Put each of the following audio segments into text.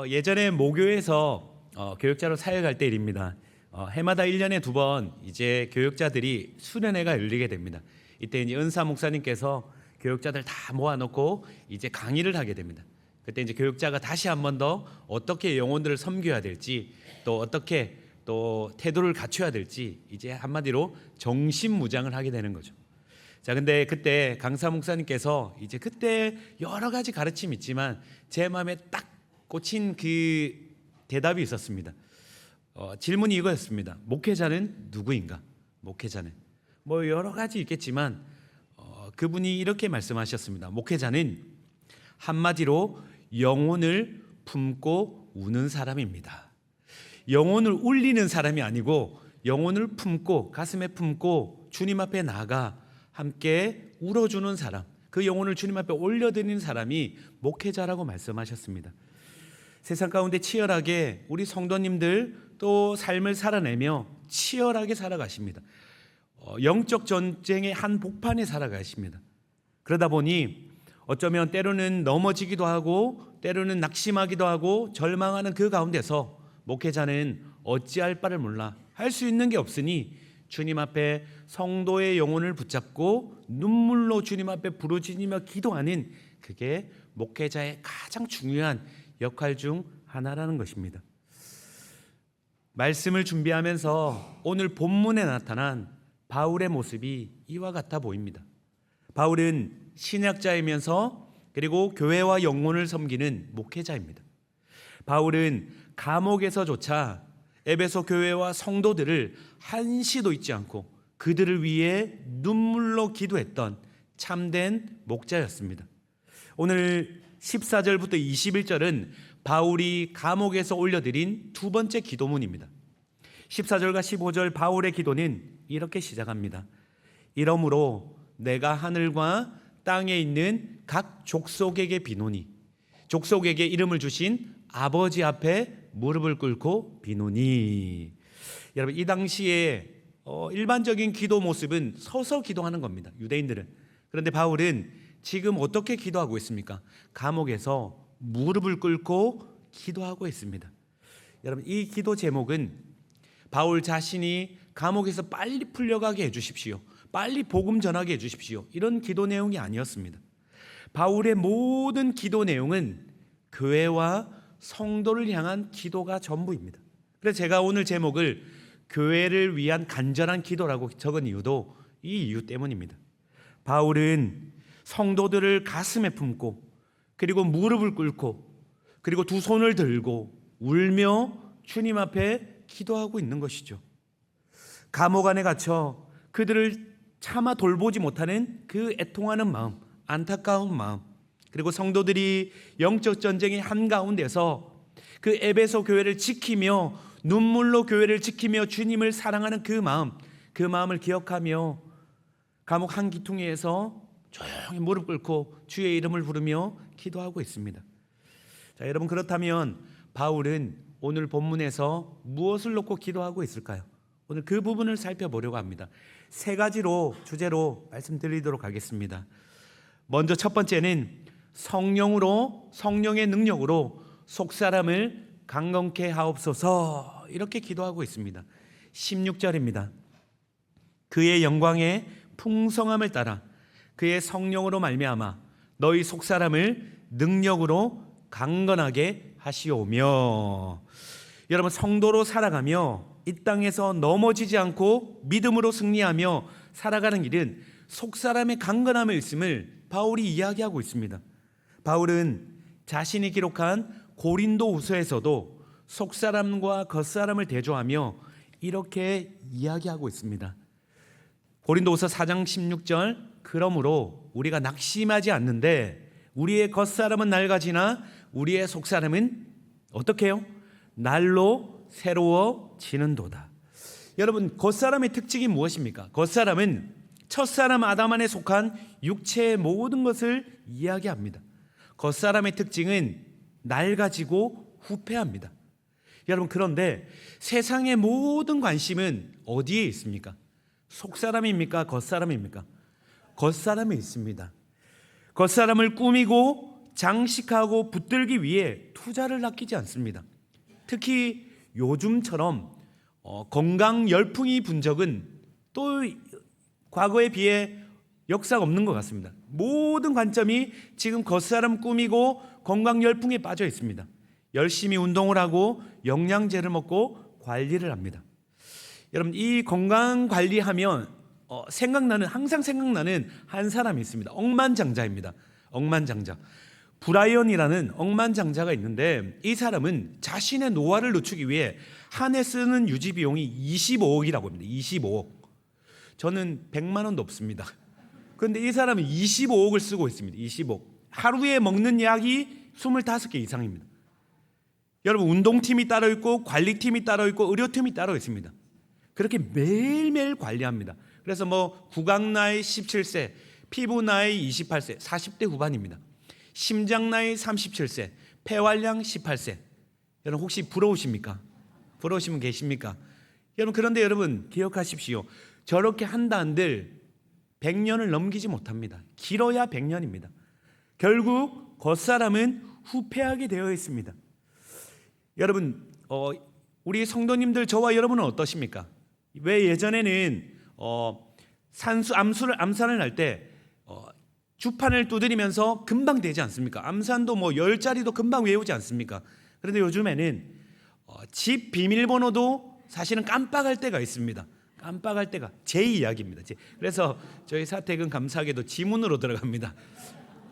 예전에 모교에서 교육자로 사역할 때 일입니다. 해마다 1년에 2번 이제 교육자들이 수련회가 열리게 됩니다. 이때 이제 은사 목사님께서 교육자들 다 모아놓고 이제 강의를 하게 됩니다. 그때 이제 교육자가 다시 한 번 더 어떻게 영혼들을 섬겨야 될지, 또 어떻게 또 태도를 갖춰야 될지, 이제 한마디로 정신무장을 하게 되는 거죠. 자, 근데 그때 강사 목사님께서 이제 그때 여러 가지 가르침이 있지만 제 마음에 딱 꽂힌 그 대답이 있었습니다. 질문이 이거였습니다. 목회자는 누구인가? 목회자는 뭐 여러 가지 있겠지만 그분이 이렇게 말씀하셨습니다. 목회자는 한마디로 영혼을 품고 우는 사람입니다. 영혼을 울리는 사람이 아니고 영혼을 품고 가슴에 품고 주님 앞에 나가 함께 울어주는 사람, 그 영혼을 주님 앞에 올려드리는 사람이 목회자라고 말씀하셨습니다. 세상 가운데 치열하게 우리 성도님들 또 삶을 살아내며 치열하게 살아가십니다. 영적 전쟁의 한 복판에 살아가십니다. 그러다 보니 어쩌면 때로는 넘어지기도 하고 때로는 낙심하기도 하고 절망하는 그 가운데서 목회자는 어찌할 바를 몰라 할 수 있는 게 없으니 주님 앞에 성도의 영혼을 붙잡고 눈물로 주님 앞에 부르짖으며 기도하는, 그게 목회자의 가장 중요한 역할 중 하나라는 것입니다. 말씀을 준비하면서 오늘 본문에 나타난 바울의 모습이 이와 같아 보입니다. 바울은 신학자이면서 그리고 교회와 영혼을 섬기는 목회자입니다. 바울은 감옥에서조차 에베소 교회와 성도들을 한시도 잊지 않고 그들을 위해 눈물로 기도했던 참된 목자였습니다. 오늘 14절부터 21절은 바울이 감옥에서 올려드린 두 번째 기도문입니다. 14절과 15절 바울의 기도는 이렇게 시작합니다. 이러므로 내가 하늘과 땅에 있는 각 족속에게 비노니, 족속에게 이름을 주신 아버지 앞에 무릎을 꿇고 비노니. 여러분, 이 당시에 일반적인 기도 모습은 서서 기도하는 겁니다, 유대인들은. 그런데 바울은 지금 어떻게 기도하고 있습니까? 감옥에서 무릎을 꿇고 기도하고 있습니다. 여러분, 이 기도 제목은 바울 자신이 감옥에서 빨리 풀려가게 해주십시오, 빨리 복음 전하게 해주십시오, 이런 기도 내용이 아니었습니다. 바울의 모든 기도 내용은 교회와 성도를 향한 기도가 전부입니다. 그래서 제가 오늘 제목을 교회를 위한 간절한 기도라고 적은 이유도 이 이유 때문입니다. 바울은 성도들을 가슴에 품고 그리고 무릎을 꿇고 그리고 두 손을 들고 울며 주님 앞에 기도하고 있는 것이죠. 감옥 안에 갇혀 그들을 차마 돌보지 못하는 그 애통하는 마음, 안타까운 마음, 그리고 성도들이 영적 전쟁의 한가운데서 그 에베소 교회를 지키며 눈물로 교회를 지키며 주님을 사랑하는 그 마음을 기억하며 감옥 한 기퉁이에서 조용히 무릎 꿇고 주의 이름을 부르며 기도하고 있습니다. 자, 여러분, 그렇다면 바울은 오늘 본문에서 무엇을 놓고 기도하고 있을까요? 오늘 그 부분을 살펴보려고 합니다. 세 가지로 주제로 말씀드리도록 하겠습니다. 먼저 첫 번째는 성령의 능력으로 속사람을 강건케 하옵소서, 이렇게 기도하고 있습니다. 16절입니다. 그의 영광의 풍성함을 따라 그의 성령으로 말미암아 너희 속사람을 능력으로 강건하게 하시오며. 여러분, 성도로 살아가며 이 땅에서 넘어지지 않고 믿음으로 승리하며 살아가는 길은 속사람의 강건함에 있음을 바울이 이야기하고 있습니다. 바울은 자신이 기록한 고린도후서에서도 속사람과 겉사람을 대조하며 이렇게 이야기하고 있습니다. 고린도후서 4장 16절, 그러므로 우리가 낙심하지 않는데 우리의 겉사람은 낡아지나 우리의 속사람은 어떻게 해요? 날로 새로워지는도다. 여러분, 겉사람의 특징이 무엇입니까? 겉사람은 첫사람 아담 안에 속한 육체의 모든 것을 이야기합니다. 겉사람의 특징은 낡아지고 후패합니다. 여러분, 그런데 세상의 모든 관심은 어디에 있습니까? 속사람입니까? 겉사람입니까? 겉사람에 있습니다. 겉사람을 꾸미고 장식하고 붙들기 위해 투자를 아끼지 않습니다. 특히 요즘처럼 건강 열풍이 분 적은 또 과거에 비해 역사가 없는 것 같습니다. 모든 관점이 지금 겉사람 꾸미고 건강 열풍에 빠져 있습니다. 열심히 운동을 하고 영양제를 먹고 관리를 합니다. 여러분, 이 건강 관리하면 항상 생각나는 한 사람이 있습니다. 억만장자입니다. 억만장자. 브라이언이라는 억만장자가 있는데, 이 사람은 자신의 노화를 늦추기 위해 한 해 쓰는 유지 비용이 25억이라고 합니다. 25억. 저는 100만 원도 없습니다. 그런데 이 사람은 25억을 쓰고 있습니다. 25억. 하루에 먹는 약이 25개 이상입니다. 여러분, 운동팀이 따로 있고 관리팀이 따로 있고 의료팀이 따로 있습니다. 그렇게 매일매일 관리합니다. 그래서 구강 나이 17세, 피부 나이 28세, 40대 후반입니다. 심장 나이 37세, 폐활량 18세. 여러분, 혹시 부러우십니까? 부러우시면 계십니까? 여러분, 그런데 여러분 기억하십시오. 저렇게 한다 한들 100년을 넘기지 못합니다. 길어야 100년입니다. 결국 겉사람은 후패하게 되어 있습니다. 여러분, 우리 성도님들, 저와 여러분은 어떠십니까? 왜 예전에는 암산을 할 때 주판을 두드리면서 금방 되지 않습니까? 암산도 10자리도 금방 외우지 않습니까? 그런데 요즘에는 집 비밀번호도 사실은 깜빡할 때가 있습니다. 깜빡할 때가 제 이야기입니다. 그래서 저희 사택은 감사하게도 지문으로 들어갑니다.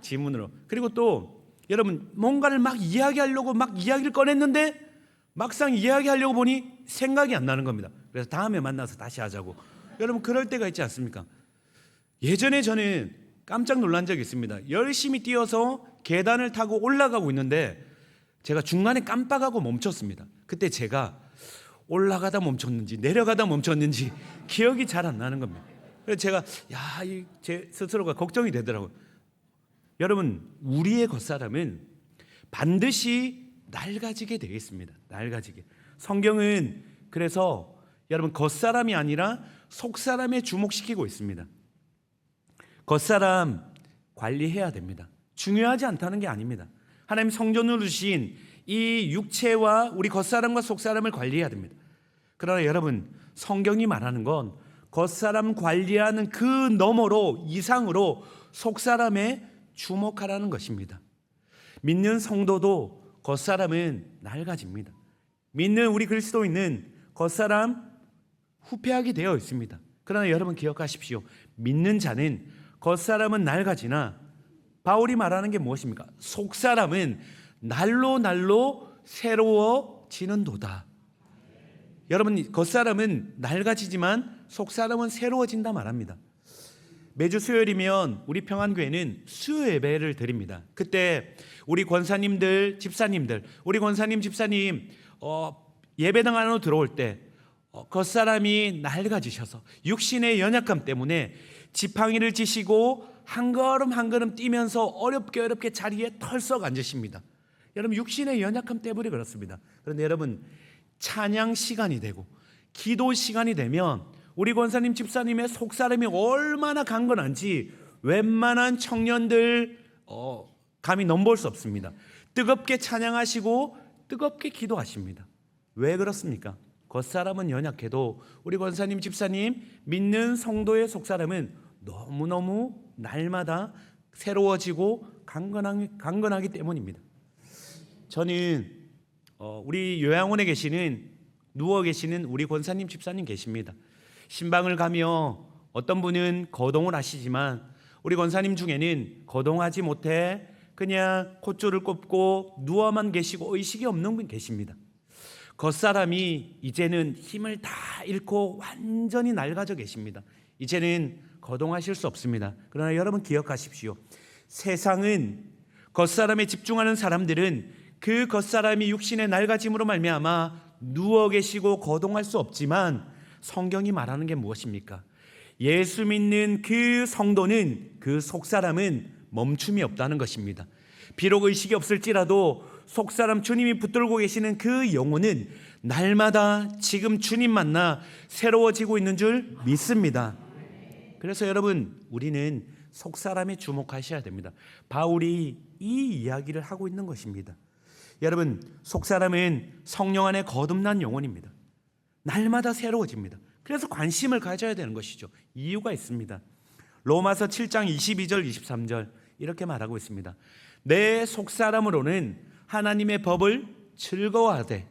지문으로. 그리고 또 여러분, 뭔가를 막 이야기하려고 막 이야기를 꺼냈는데 막상 이야기하려고 보니 생각이 안 나는 겁니다. 그래서 다음에 만나서 다시 하자고. 여러분, 그럴 때가 있지 않습니까? 예전에 저는 깜짝 놀란 적이 있습니다. 열심히 뛰어서 계단을 타고 올라가고 있는데 제가 중간에 깜빡하고 멈췄습니다. 그때 제가 올라가다 멈췄는지 내려가다 멈췄는지 기억이 잘 안 나는 겁니다. 그래서 제가 제 스스로가 걱정이 되더라고요. 여러분, 우리의 겉사람은 반드시 낡아지게 되어 있습니다. 낡아지게. 성경은 그래서 여러분, 겉사람이 아니라 속사람에 주목시키고 있습니다. 겉사람 관리해야 됩니다. 중요하지 않다는 게 아닙니다. 하나님 성전으로 주신 이 육체와 우리 겉사람과 속사람을 관리해야 됩니다. 그러나 여러분, 성경이 말하는 건 겉사람 관리하는 그 너머로 이상으로 속사람에 주목하라는 것입니다. 믿는 성도도 겉사람은 낡아집니다. 믿는 우리 그리스도인은 겉사람 후패하게 되어 있습니다. 그러나 여러분 기억하십시오. 믿는 자는 겉사람은 낡아지나 바울이 말하는 게 무엇입니까? 속사람은 날로 날로 새로워지는도다. 여러분, 겉사람은 낡아지지만 속사람은 새로워진다 말합니다. 매주 수요일이면 우리 평안교회는 수요 예배를 드립니다. 그때 우리 권사님들, 집사님들, 우리 권사님, 집사님 예배당 안으로 들어올 때 겉사람이 낡아지셔서 육신의 연약함 때문에 지팡이를 지시고 한 걸음 한 걸음 뛰면서 어렵게 자리에 털썩 앉으십니다. 여러분, 육신의 연약함 때문에 그렇습니다. 그런데 여러분, 찬양 시간이 되고 기도 시간이 되면 우리 권사님, 집사님의 속사람이 얼마나 강건한지 웬만한 청년들 감히 넘볼 수 없습니다. 뜨겁게 찬양하시고 뜨겁게 기도하십니다. 왜 그렇습니까? 겉사람은 연약해도 우리 권사님, 집사님, 믿는 성도의 속사람은 너무너무 날마다 새로워지고 강건하기 때문입니다. 저는 우리 요양원에 누워 계시는 우리 권사님, 집사님 계십니다. 신방을 가며 어떤 분은 거동을 하시지만 우리 권사님 중에는 거동하지 못해 그냥 콧줄을 꼽고 누워만 계시고 의식이 없는 분 계십니다. 겉사람이 이제는 힘을 다 잃고 완전히 낡아져 계십니다. 이제는 거동하실 수 없습니다. 그러나 여러분 기억하십시오. 세상은 겉사람에 집중하는 사람들은 그 겉사람이 육신의 낡아짐으로 말미암아 누워 계시고 거동할 수 없지만 성경이 말하는 게 무엇입니까? 예수 믿는 그 성도는, 그 속사람은 멈춤이 없다는 것입니다. 비록 의식이 없을지라도 속사람 주님이 붙들고 계시는 그 영혼은 날마다 지금 주님 만나 새로워지고 있는 줄 믿습니다. 그래서 여러분, 우리는 속사람에 주목하셔야 됩니다. 바울이 이 이야기를 하고 있는 것입니다. 여러분, 속사람은 성령 안에 거듭난 영혼입니다. 날마다 새로워집니다. 그래서 관심을 가져야 되는 것이죠. 이유가 있습니다. 로마서 7장 22절 23절 이렇게 말하고 있습니다. 내 속사람으로는 하나님의 법을 즐거워하되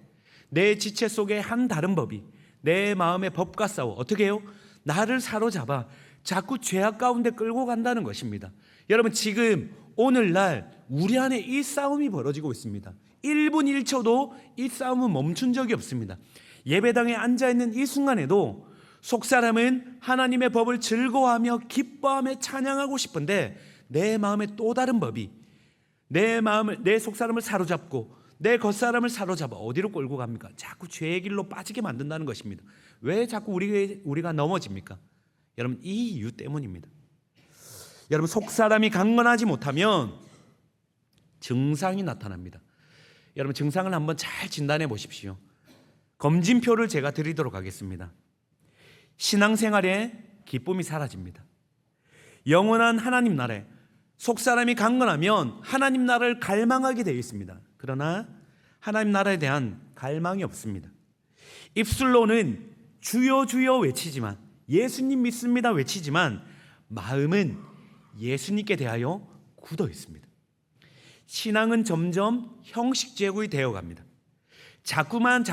내 지체 속에 한 다른 법이 내 마음의 법과 싸워 어떻게 해요? 나를 사로잡아 자꾸 죄악 가운데 끌고 간다는 것입니다. 여러분, 지금 오늘날 우리 안에 이 싸움이 벌어지고 있습니다. 1분 1초도 이 싸움은 멈춘 적이 없습니다. 예배당에 앉아있는 이 순간에도 속사람은 하나님의 법을 즐거워하며 기뻐하며 찬양하고 싶은데 내 마음에 또 다른 법이 내 속사람을 사로잡고 내 겉사람을 사로잡아 어디로 끌고 갑니까? 자꾸 죄의 길로 빠지게 만든다는 것입니다. 왜 자꾸 우리가 넘어집니까? 여러분, 이 이유 때문입니다. 여러분, 속사람이 강건하지 못하면 증상이 나타납니다. 여러분, 증상을 한번 잘 진단해 보십시오. 검진표를 제가 드리도록 하겠습니다. 신앙생활에 기쁨이 사라집니다. 영원한 하나님 나라에 속사람이 강건하면 하나님 나라를 갈망하게 되어 있습니다. 그러나 하나님 나라에 대한 갈망이 없습니다. 입술로는 주여 주여 외치지만, 예수님 믿습니다 외치지만 마음은 예수님께 대하여 굳어 있습니다. 신앙은 점점 형식 제국이 되어 갑니다. 자꾸만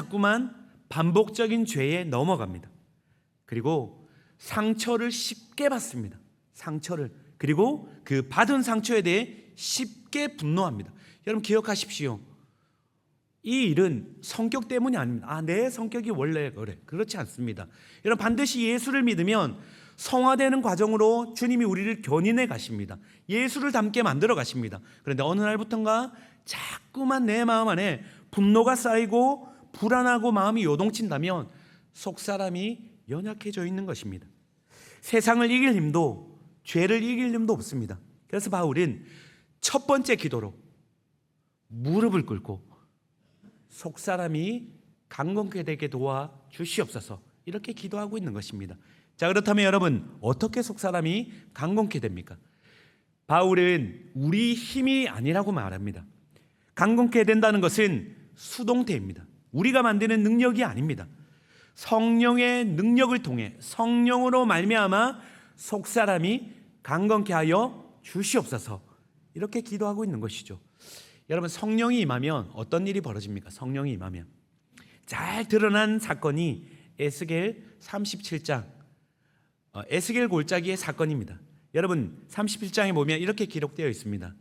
반복적인 죄에 넘어갑니다. 그리고 상처를 쉽게 받습니다. 상처를. 그리고 그 받은 상처에 대해 쉽게 분노합니다. 여러분, 기억하십시오. 이 일은 성격 때문이 아닙니다. 내 성격이 원래 그래. 그렇지 않습니다. 여러분, 반드시 예수를 믿으면 성화되는 과정으로 주님이 우리를 견인해 가십니다. 예수를 닮게 만들어 가십니다. 그런데 어느 날부턴가 자꾸만 내 마음 안에 분노가 쌓이고 불안하고 마음이 요동친다면 속사람이 연약해져 있는 것입니다. 세상을 이길 힘도 죄를 이길 힘도 없습니다. 그래서 바울은 첫 번째 기도로 무릎을 꿇고 속사람이 강건케 되게 도와 주시옵소서 이렇게 기도하고 있는 것입니다. 자, 그렇다면 여러분, 어떻게 속사람이 강건케 됩니까? 바울은 우리 힘이 아니라고 말합니다. 강건케 된다는 것은 수동태입니다. 우리가 만드는 능력이 아닙니다. 성령의 능력을 통해 성령으로 말미암아 속사람이 강건케 하여 주시옵소서 이렇게 기도하고 있는 것이죠. 여러분, 성령이 임하면 어떤 일이 벌어집니까? 성령이 임하면 잘 드러난 사건이 에스겔 37장 에스겔 골짜기의 사건입니다. 여러분, 37장에 보면 이렇게 기록되어 있습니다.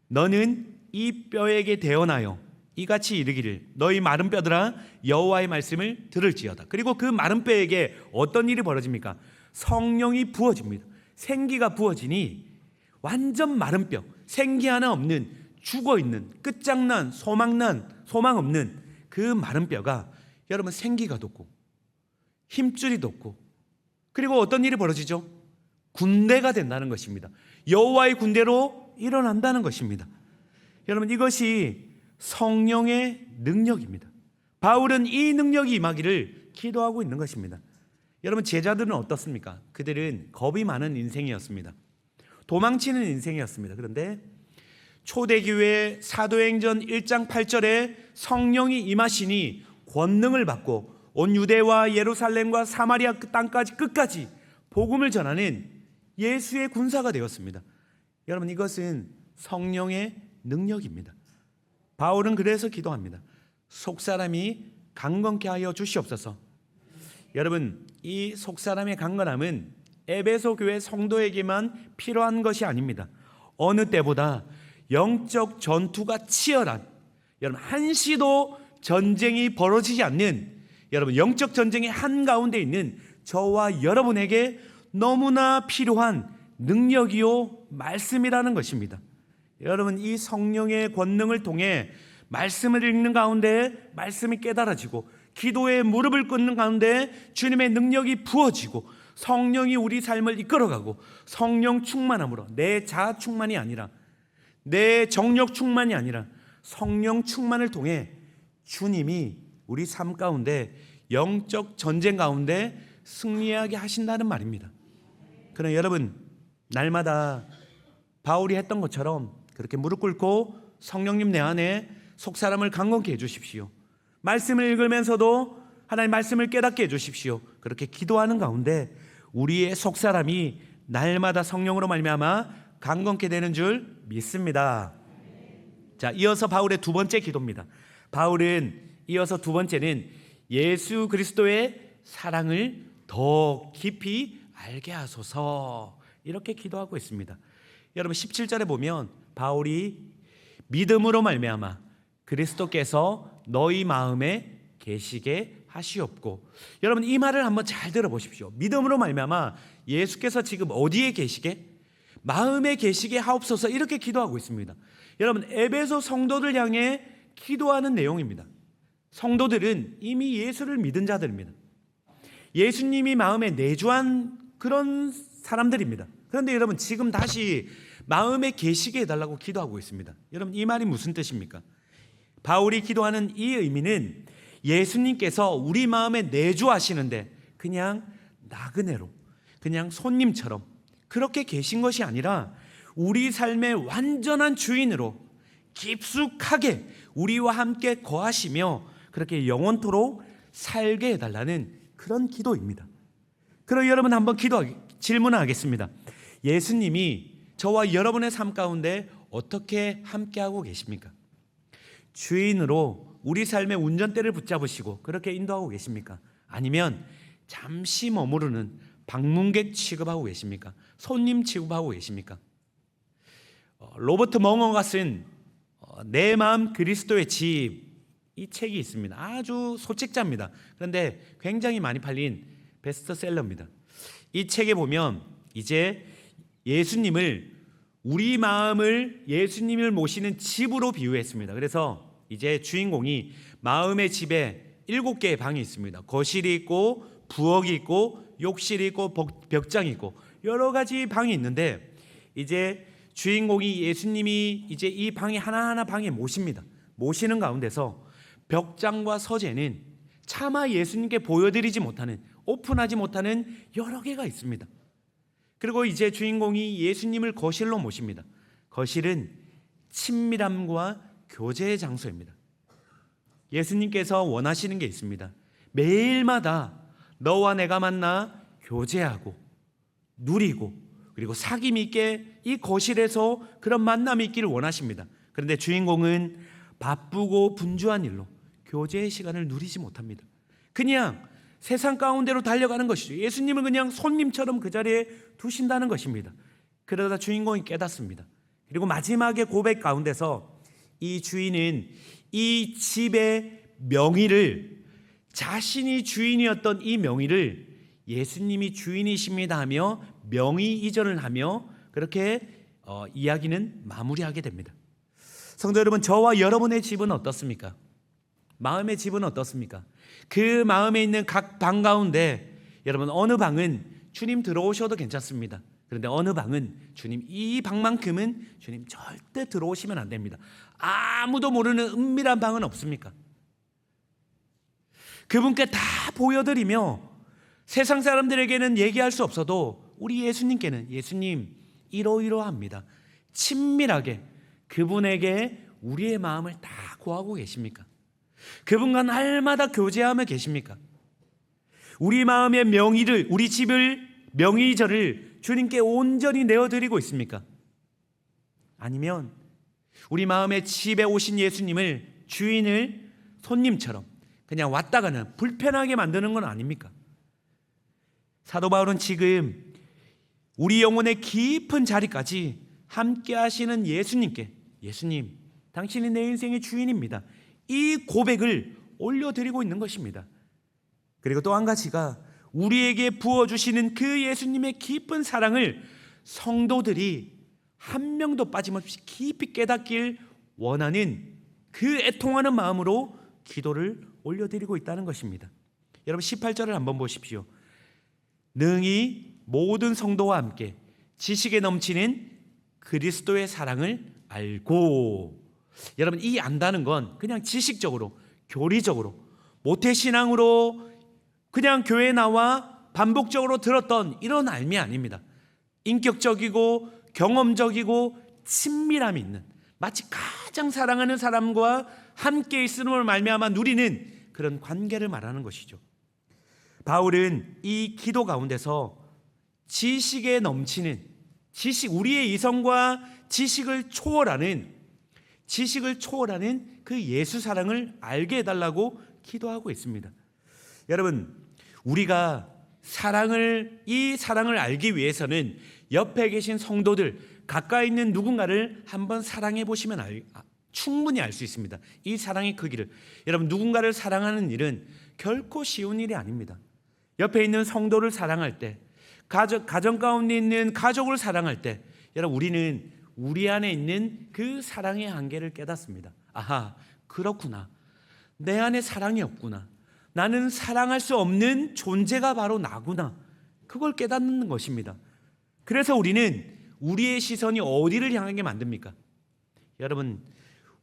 너는 이 뼈에게 대언하여 이같이 이르기를 너희 마른 뼈들아 여호와의 말씀을 들을지어다. 그리고 그 마른 뼈에게 어떤 일이 벌어집니까? 성령이 부어집니다. 생기가 부어지니 완전 마른 뼈, 생기 하나 없는 죽어있는 끝장난 소망 없는 그 마른 뼈가 여러분 생기가 돋고 힘줄이 돋고 그리고 어떤 일이 벌어지죠? 군대가 된다는 것입니다. 여호와의 군대로 일어난다는 것입니다. 여러분, 이것이 성령의 능력입니다. 바울은 이 능력이 임하기를 기도하고 있는 것입니다. 여러분, 제자들은 어떻습니까? 그들은 겁이 많은 인생이었습니다. 도망치는 인생이었습니다. 그런데 초대교회 사도행전 1장 8절에 성령이 임하시니 권능을 받고 온 유대와 예루살렘과 사마리아 땅까지 끝까지 복음을 전하는 예수의 군사가 되었습니다. 여러분, 이것은 성령의 능력입니다. 바울은 그래서 기도합니다. 속사람이 강건케 하여 주시옵소서. 여러분, 이 속사람의 강건함은 에베소 교회 성도에게만 필요한 것이 아닙니다. 어느 때보다 영적 전투가 치열한, 여러분 한시도 전쟁이 벌어지지 않는, 여러분 영적 전쟁의 한가운데 있는 저와 여러분에게 너무나 필요한 능력이요 말씀이라는 것입니다. 여러분, 이 성령의 권능을 통해 말씀을 읽는 가운데 말씀이 깨달아지고 기도에 무릎을 꿇는 가운데 주님의 능력이 부어지고 성령이 우리 삶을 이끌어가고 성령 충만함으로 내 자아 충만이 아니라 내 정력 충만이 아니라 성령 충만을 통해 주님이 우리 삶 가운데 영적 전쟁 가운데 승리하게 하신다는 말입니다. 그러나 여러분, 날마다 바울이 했던 것처럼 그렇게 무릎 꿇고 성령님 내 안에 속사람을 강건케 해주십시오. 말씀을 읽으면서도 하나님 말씀을 깨닫게 해주십시오. 그렇게 기도하는 가운데 우리의 속사람이 날마다 성령으로 말미암아 강건케 되는 줄 믿습니다. 자, 이어서 바울의 두 번째 기도입니다. 바울은 이어서 두 번째는 예수 그리스도의 사랑을 더 깊이 알게 하소서, 이렇게 기도하고 있습니다. 여러분 17절에 보면 바울이 믿음으로 말미암아 그리스도께서 너희 마음에 계시게 하시옵고, 여러분 이 말을 한번 잘 들어보십시오. 믿음으로 말미암아 예수께서 지금 어디에 계시게? 마음에 계시게 하옵소서, 이렇게 기도하고 있습니다. 여러분 에베소 성도들 향해 기도하는 내용입니다. 성도들은 이미 예수를 믿은 자들입니다. 예수님이 마음에 내주한 그런 사람들입니다. 그런데 여러분 지금 다시 마음에 계시게 해달라고 기도하고 있습니다. 여러분 이 말이 무슨 뜻입니까? 바울이 기도하는 이 의미는 예수님께서 우리 마음에 내주하시는데 그냥 나그네로, 그냥 손님처럼 그렇게 계신 것이 아니라 우리 삶의 완전한 주인으로 깊숙하게 우리와 함께 거하시며 그렇게 영원토록 살게 해달라는 그런 기도입니다. 그럼 여러분 한번 질문하겠습니다. 예수님이 저와 여러분의 삶 가운데 어떻게 함께하고 계십니까? 주인으로 우리 삶의 운전대를 붙잡으시고 그렇게 인도하고 계십니까? 아니면 잠시 머무르는 방문객 취급하고 계십니까? 손님 취급하고 계십니까? 로버트 멍어가 쓴 내 마음 그리스도의 집, 이 책이 있습니다. 아주 소책자입니다. 그런데 굉장히 많이 팔린 베스트셀러입니다. 이 책에 보면 이제 예수님을, 우리 마음을 예수님을 모시는 집으로 비유했습니다. 그래서 이제 주인공이 마음의 집에 7개의 방이 있습니다. 거실이 있고 부엌이 있고 욕실이 있고 벽장이 있고 여러 가지 방이 있는데, 이제 주인공이 예수님이 이제 이 방이 하나하나 방에 모십니다. 모시는 가운데서 벽장과 서재는 차마 예수님께 보여드리지 못하는, 오픈하지 못하는 여러 개가 있습니다. 그리고 이제 주인공이 예수님을 거실로 모십니다. 거실은 친밀함과 교제의 장소입니다. 예수님께서 원하시는 게 있습니다. 매일마다 너와 내가 만나 교제하고 누리고 그리고 사귐 있게 이 거실에서 그런 만남이 있기를 원하십니다. 그런데 주인공은 바쁘고 분주한 일로 교제의 시간을 누리지 못합니다. 그냥 세상 가운데로 달려가는 것이죠. 예수님을 그냥 손님처럼 그 자리에 두신다는 것입니다. 그러다 주인공이 깨닫습니다. 그리고 마지막에 고백 가운데서 이 주인은 이 집의 명의를, 자신이 주인이었던 이 명의를 예수님이 주인이십니다 하며 명의 이전을 하며 그렇게 이야기는 마무리하게 됩니다. 성도 여러분, 저와 여러분의 집은 어떻습니까? 마음의 집은 어떻습니까? 그 마음에 있는 각 방 가운데 여러분 어느 방은 주님 들어오셔도 괜찮습니다. 그런데 어느 방은 주님, 이 방만큼은 주님 절대 들어오시면 안 됩니다. 아무도 모르는 은밀한 방은 없습니까? 그분께 다 보여드리며 세상 사람들에게는 얘기할 수 없어도 우리 예수님께는 예수님 이러이러합니다, 친밀하게 그분에게 우리의 마음을 다 고하고 계십니까? 그분과 날마다 교제하며 계십니까? 우리 마음의 명의를, 우리 집을, 명의절을 주님께 온전히 내어드리고 있습니까? 아니면 우리 마음의 집에 오신 예수님을, 주인을 손님처럼 그냥 왔다 가는, 불편하게 만드는 건 아닙니까? 사도 바울은 지금 우리 영혼의 깊은 자리까지 함께 하시는 예수님께, 예수님 당신이 내 인생의 주인입니다, 이 고백을 올려드리고 있는 것입니다. 그리고 또 한 가지가 우리에게 부어주시는 그 예수님의 깊은 사랑을 성도들이 한 명도 빠짐없이 깊이 깨닫길 원하는 그 애통하는 마음으로 기도를 올려드리고 있다는 것입니다. 여러분 18절을 한번 보십시오. 능히 모든 성도와 함께 지식에 넘치는 그리스도의 사랑을 알고, 여러분 이 안다는 건 그냥 지식적으로, 교리적으로, 모태신앙으로 그냥 교회에 나와 반복적으로 들었던 이런 알미 아닙니다. 인격적이고 경험적이고 친밀함이 있는, 마치 가장 사랑하는 사람과 함께 있음을 말미암아 누리는 그런 관계를 말하는 것이죠. 바울은 이 기도 가운데서 지식에 넘치는, 우리의 이성과 지식을 초월하는 그 예수 사랑을 알게 해달라고 기도하고 있습니다. 여러분, 우리가 이 사랑을 알기 위해서는 옆에 계신 성도들, 가까이 있는 누군가를 한번 사랑해 보시면 충분히 알 수 있습니다. 이 사랑의 크기를. 여러분, 누군가를 사랑하는 일은 결코 쉬운 일이 아닙니다. 옆에 있는 성도를 사랑할 때, 가정 가운데 있는 가족을 사랑할 때, 여러분, 우리는 우리 안에 있는 그 사랑의 한계를 깨닫습니다. 아하, 그렇구나. 내 안에 사랑이 없구나. 나는 사랑할 수 없는 존재가 바로 나구나. 그걸 깨닫는 것입니다. 그래서 우리는 우리의 시선이 어디를 향하게 만듭니까? 여러분,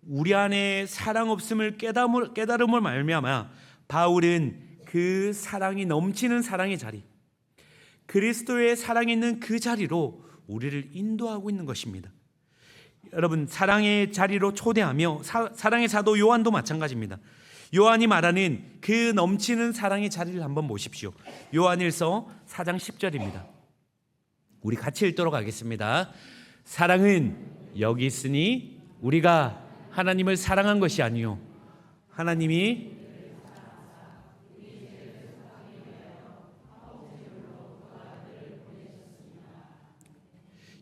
우리 안에 사랑 없음을 깨달음을 말미암아 바울은 그 사랑이 넘치는 사랑의 자리, 그리스도의 사랑이 있는 그 자리로 우리를 인도하고 있는 것입니다. 여러분, 사랑의 자리로 초대하며 사랑의 사도 요한도 마찬가지입니다. 요한이 말하는 그 넘치는 사랑의 자리를 한번 보십시오. 요한일서 4장 10절입니다. 우리 같이 읽도록 하겠습니다. 사랑은 여기 있으니 우리가 하나님을 사랑한 것이 아니요 하나님이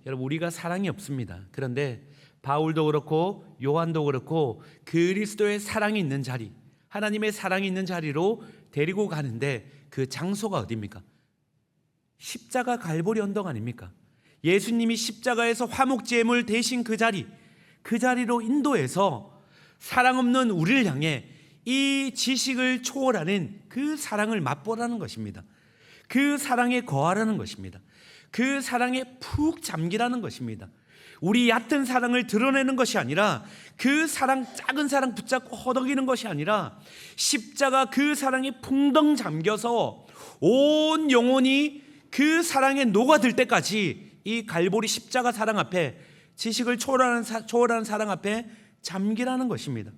여러분, 우리가 사랑이 없습니다. 그런데 바울도 그렇고 요한도 그렇고 그리스도의 사랑이 있는 자리, 하나님의 사랑이 있는 자리로 데리고 가는데 그 장소가 어디입니까? 십자가 갈보리 언덕 아닙니까? 예수님이 십자가에서 화목제물 대신 그 자리로 인도해서 사랑 없는 우리를 향해 이 지식을 초월하는 그 사랑을 맛보라는 것입니다. 그 사랑에 거하라는 것입니다. 그 사랑에 푹 잠기라는 것입니다. 우리 얕은 사랑을 드러내는 것이 아니라, 그 사랑, 작은 사랑 붙잡고 허덕이는 것이 아니라, 십자가 그 사랑에 풍덩 잠겨서 온 영혼이 그 사랑에 녹아들 때까지 이 갈보리 십자가 사랑 앞에, 지식을 초월하는 사랑 앞에 잠기라는 것입니다.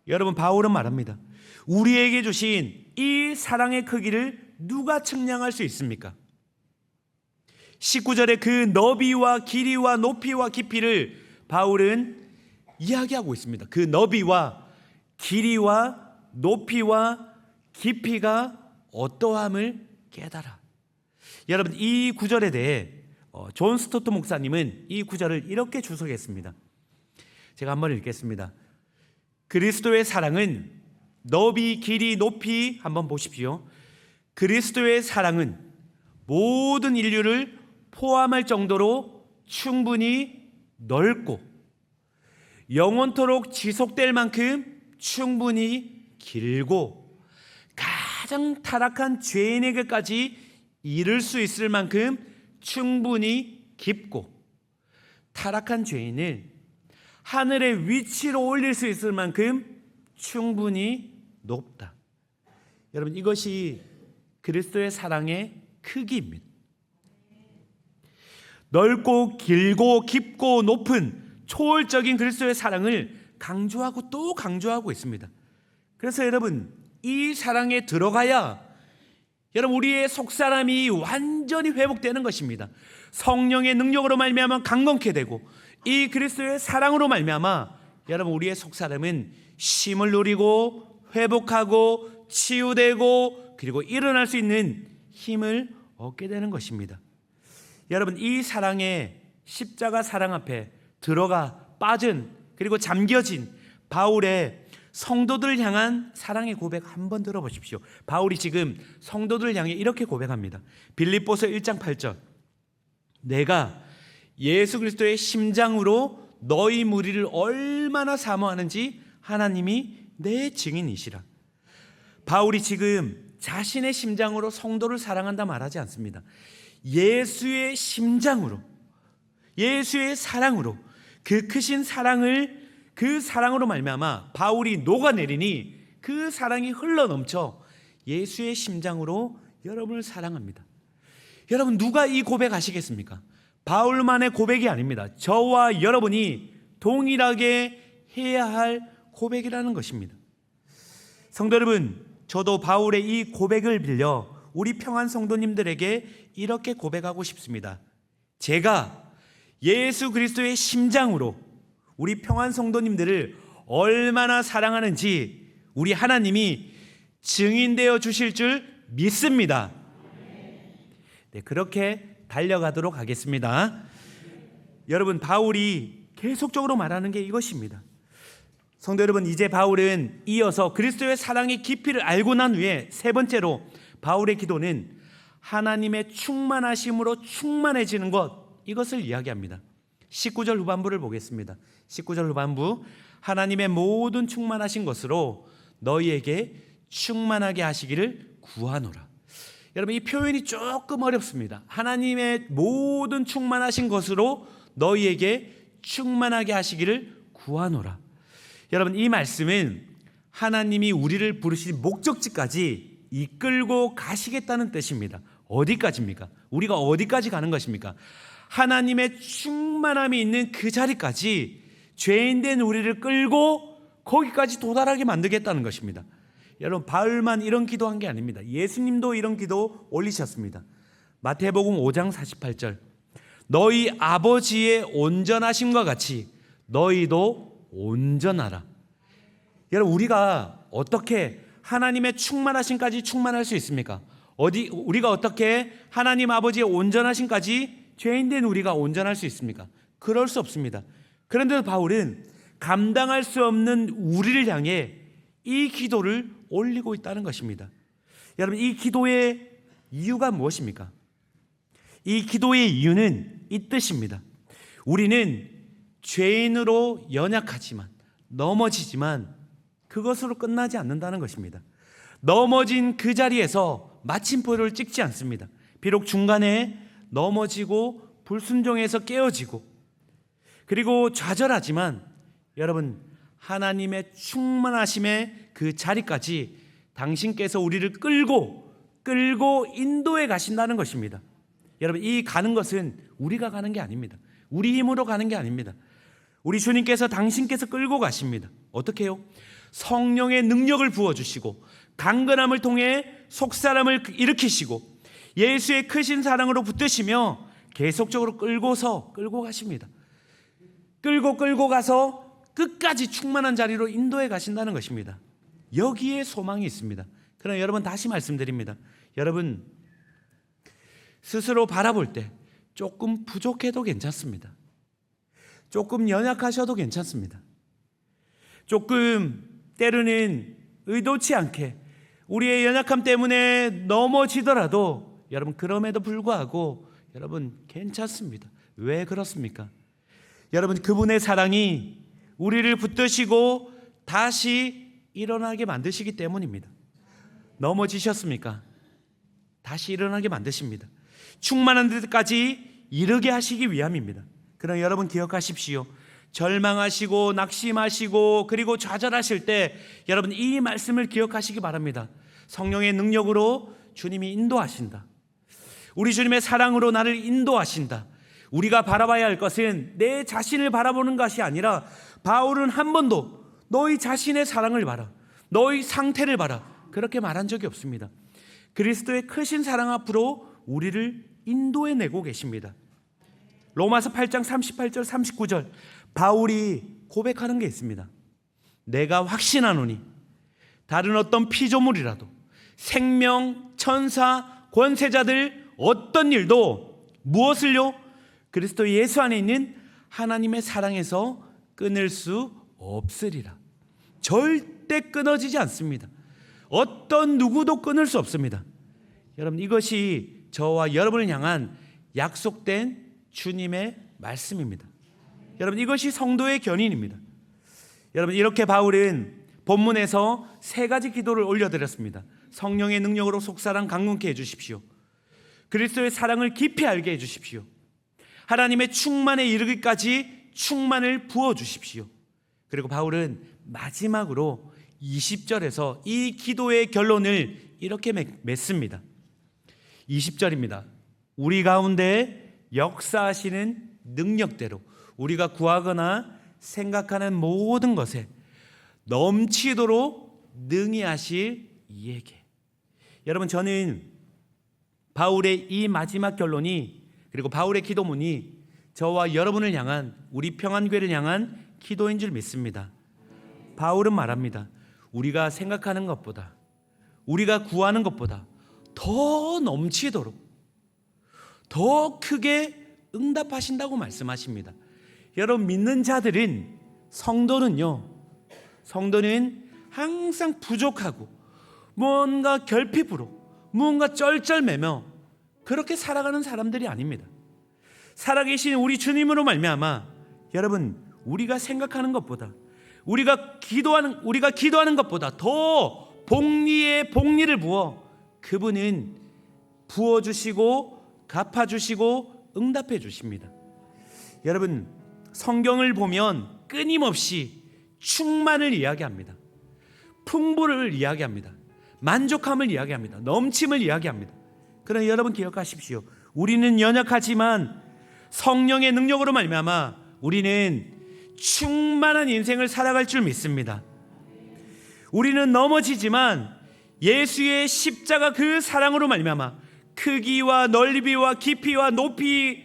여러분, 바울은 말합니다. 우리에게 주신 이 사랑의 크기를 누가 측량할 수 있습니까? 19절에 그 너비와 길이와 높이와 깊이를 바울은 이야기하고 있습니다. 그 너비와 길이와 높이와 깊이가 어떠함을 깨달아. 여러분, 이 구절에 대해 존 스토트 목사님은 이 구절을 이렇게 주석했습니다. 제가 한번 읽겠습니다. 그리스도의 사랑은 너비, 길이, 높이, 한번 보십시오. 그리스도의 사랑은 모든 인류를 포함할 정도로 충분히 넓고 영원토록 지속될 만큼 충분히 길고 가장 타락한 죄인에게까지 이를 수 있을 만큼 충분히 깊고, 타락한 죄인을 하늘의 위치로 올릴 수 있을 만큼 충분히 높다. 여러분, 이것이 그리스도의 사랑의 크기입니다. 넓고 길고 깊고 높은 초월적인 그리스도의 사랑을 강조하고 또 강조하고 있습니다. 그래서 여러분, 이 사랑에 들어가야 여러분, 우리의 속사람이 완전히 회복되는 것입니다. 성령의 능력으로 말미암아 강건케 되고, 이 그리스도의 사랑으로 말미암아 여러분, 우리의 속사람은 쉼을 누리고 회복하고 치유되고 그리고 일어날 수 있는 힘을 얻게 되는 것입니다. 여러분, 이 사랑의 십자가 사랑 앞에 들어가 빠진, 그리고 잠겨진 바울의 성도들을 향한 사랑의 고백 한번 들어보십시오. 바울이 지금 성도들을 향해 이렇게 고백합니다. 빌립보서 1장 8절. 내가 예수 그리스도의 심장으로 너희 무리를 얼마나 사모하는지 하나님이 내 증인이시라. 바울이 지금 자신의 심장으로 성도를 사랑한다 말하지 않습니다. 예수의 심장으로, 예수의 사랑으로, 그 크신 사랑을, 그 사랑으로 말미암아 바울이 녹아내리니 그 사랑이 흘러넘쳐 예수의 심장으로 여러분을 사랑합니다. 여러분, 누가 이 고백하시겠습니까? 바울만의 고백이 아닙니다. 저와 여러분이 동일하게 해야 할 고백이라는 것입니다. 성도 여러분, 저도 바울의 이 고백을 빌려 우리 평안 성도님들에게 이렇게 고백하고 싶습니다. 제가 예수 그리스도의 심장으로 우리 평안 성도님들을 얼마나 사랑하는지 우리 하나님이 증인되어 주실 줄 믿습니다. 네, 그렇게 달려가도록 하겠습니다. 여러분, 바울이 계속적으로 말하는 게 이것입니다. 성도 여러분, 이제 바울은 이어서 그리스도의 사랑의 깊이를 알고 난 후에 세 번째로 바울의 기도는 하나님의 충만하심으로 충만해지는 것, 이것을 이야기합니다. 19절 후반부를 보겠습니다. 19절 후반부, 하나님의 모든 충만하신 것으로 너희에게 충만하게 하시기를 구하노라. 여러분, 이 표현이 조금 어렵습니다. 하나님의 모든 충만하신 것으로 너희에게 충만하게 하시기를 구하노라. 여러분, 이 말씀은 하나님이 우리를 부르신 목적지까지 이끌고 가시겠다는 뜻입니다. 어디까지입니까? 우리가 어디까지 가는 것입니까? 하나님의 충만함이 있는 그 자리까지 죄인된 우리를 끌고 거기까지 도달하게 만들겠다는 것입니다. 여러분, 바울만 이런 기도한 게 아닙니다. 예수님도 이런 기도 올리셨습니다. 마태복음 5장 48절, 너희 아버지의 온전하심과 같이 너희도 온전하라. 여러분, 우리가 어떻게 하나님의 충만하심까지 충만할 수 있습니까? 우리가 어떻게 하나님 아버지의 온전하심까지 죄인된 우리가 온전할 수 있습니까? 그럴 수 없습니다. 그런데 바울은 감당할 수 없는 우리를 향해 이 기도를 올리고 있다는 것입니다. 여러분, 이 기도의 이유가 무엇입니까? 이 기도의 이유는 이 뜻입니다. 우리는 죄인으로 연약하지만, 넘어지지만 그것으로 끝나지 않는다는 것입니다. 넘어진 그 자리에서 마침표를 찍지 않습니다. 비록 중간에 넘어지고 불순종해서 깨어지고 그리고 좌절하지만, 여러분, 하나님의 충만하심의 그 자리까지 당신께서 우리를 끌고 인도해 가신다는 것입니다. 여러분, 이 가는 것은 우리가 가는 게 아닙니다. 우리 힘으로 가는 게 아닙니다. 우리 주님께서, 당신께서 끌고 가십니다. 어떻게 해요? 성령의 능력을 부어주시고 강건함을 통해 속사람을 일으키시고 예수의 크신 사랑으로 붙드시며 계속적으로 끌고 가십니다. 끌고 가서 끝까지 충만한 자리로 인도해 가신다는 것입니다. 여기에 소망이 있습니다. 그러나 여러분, 다시 말씀드립니다. 여러분, 스스로 바라볼 때 조금 부족해도 괜찮습니다. 조금 연약하셔도 괜찮습니다. 조금 때로는 의도치 않게 우리의 연약함 때문에 넘어지더라도 여러분, 그럼에도 불구하고 여러분, 괜찮습니다. 왜 그렇습니까? 여러분, 그분의 사랑이 우리를 붙드시고 다시 일어나게 만드시기 때문입니다. 넘어지셨습니까? 다시 일어나게 만드십니다. 충만한 데까지 이르게 하시기 위함입니다. 그러나 여러분, 기억하십시오. 절망하시고 낙심하시고 그리고 좌절하실 때 여러분, 이 말씀을 기억하시기 바랍니다. 성령의 능력으로 주님이 인도하신다. 우리 주님의 사랑으로 나를 인도하신다. 우리가 바라봐야 할 것은 내 자신을 바라보는 것이 아니라, 바울은 한 번도 너희 자신의 사랑을 봐라, 너희 상태를 봐라, 그렇게 말한 적이 없습니다. 그리스도의 크신 사랑 앞으로 우리를 인도해내고 계십니다. 로마서 8장 38절 39절 바울이 고백하는 게 있습니다. 내가 확신하노니 다른 어떤 피조물이라도 생명, 천사, 권세자들 어떤 일도 무엇을요? 그리스도 예수 안에 있는 하나님의 사랑에서 끊을 수 없으리라. 절대 끊어지지 않습니다. 어떤 누구도 끊을 수 없습니다. 여러분, 이것이 저와 여러분을 향한 약속된 주님의 말씀입니다. 여러분, 이것이 성도의 견인입니다. 여러분, 이렇게 바울은 본문에서 세 가지 기도를 올려드렸습니다. 성령의 능력으로 속사랑 강건케 해주십시오. 그리스도의 사랑을 깊이 알게 해주십시오. 하나님의 충만에 이르기까지 충만을 부어주십시오. 그리고 바울은 마지막으로 20절에서 이 기도의 결론을 이렇게 맺습니다. 20절입니다. 우리 가운데 역사하시는 능력대로 우리가 구하거나 생각하는 모든 것에 넘치도록 능히 하실 이에게. 여러분, 저는 바울의 이 마지막 결론이, 그리고 바울의 기도문이 저와 여러분을 향한, 우리 평안교회를 향한 기도인 줄 믿습니다. 바울은 말합니다. 우리가 생각하는 것보다, 우리가 구하는 것보다 더 넘치도록, 더 크게 응답하신다고 말씀하십니다. 여러분, 믿는 자들은, 성도는 항상 부족하고 뭔가 결핍으로, 무언가 쩔쩔매며 그렇게 살아가는 사람들이 아닙니다. 살아계신 우리 주님으로 말미암아 여러분, 우리가 생각하는 것보다, 우리가 기도하는 것보다 더 복리에 복리를 부어 그분은 부어주시고 갚아주시고 응답해 주십니다. 여러분, 성경을 보면 끊임없이 충만을 이야기합니다. 풍부를 이야기합니다. 만족함을 이야기합니다. 넘침을 이야기합니다. 그러나 여러분 기억하십시오. 우리는 연약하지만 성령의 능력으로 말미암아 우리는 충만한 인생을 살아갈 줄 믿습니다. 우리는 넘어지지만 예수의 십자가 그 사랑으로 말미암아 크기와 넓이와 깊이와 높이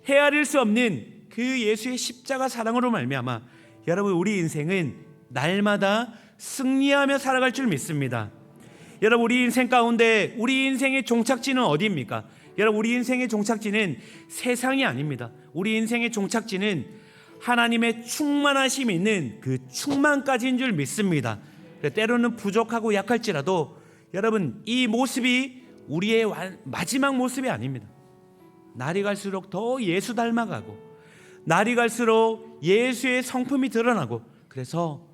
헤아릴 수 없는 그 예수의 십자가 사랑으로 말미암아 여러분, 우리 인생은 날마다 승리하며 살아갈 줄 믿습니다. 여러분, 우리 인생 가운데 우리 인생의 종착지는 어디입니까? 여러분, 우리 인생의 종착지는 세상이 아닙니다. 우리 인생의 종착지는 하나님의 충만하심이 있는 그 충만까지인 줄 믿습니다. 때로는 부족하고 약할지라도 여러분, 이 모습이 우리의 마지막 모습이 아닙니다. 날이 갈수록 더 예수 닮아가고, 날이 갈수록 예수의 성품이 드러나고, 그래서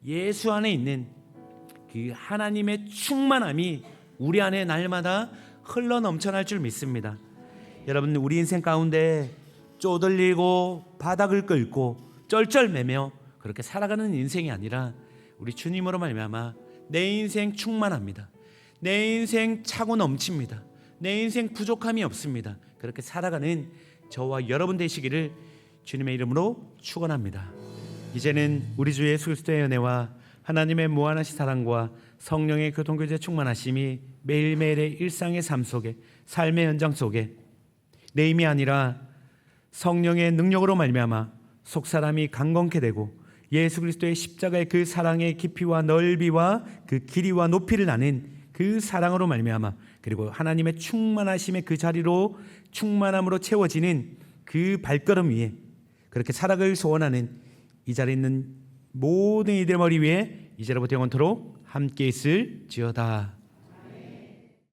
예수 안에 있는 그 하나님의 충만함이 우리 안에 날마다 흘러 넘쳐날 줄 믿습니다. 여러분, 우리 인생 가운데 쪼들리고 바닥을 긁고 쩔쩔매며 그렇게 살아가는 인생이 아니라 우리 주님으로 말미암아 내 인생 충만합니다. 내 인생 차고 넘칩니다. 내 인생 부족함이 없습니다. 그렇게 살아가는 저와 여러분 되시기를 주님의 이름으로 축원합니다. 이제는 우리 주 예수 그리스도의 은혜와 하나님의 무한하신 사랑과 성령의 교통교제 충만하심이 매일매일의 일상의 삶 속에, 삶의 현장 속에 내 힘이 아니라 성령의 능력으로 말미암아 속사람이 강건케 되고 예수 그리스도의 십자가의 그 사랑의 깊이와 넓이와 그 길이와 높이를 아는 그 사랑으로 말미암아, 그리고 하나님의 충만하심의 그 자리로 충만함으로 채워지는 그 발걸음 위에 그렇게 살아가길 소원하는 이 자리에 있는 모든 이들의 머리 위에 이제로부터 영원토록 함께 있을지어다.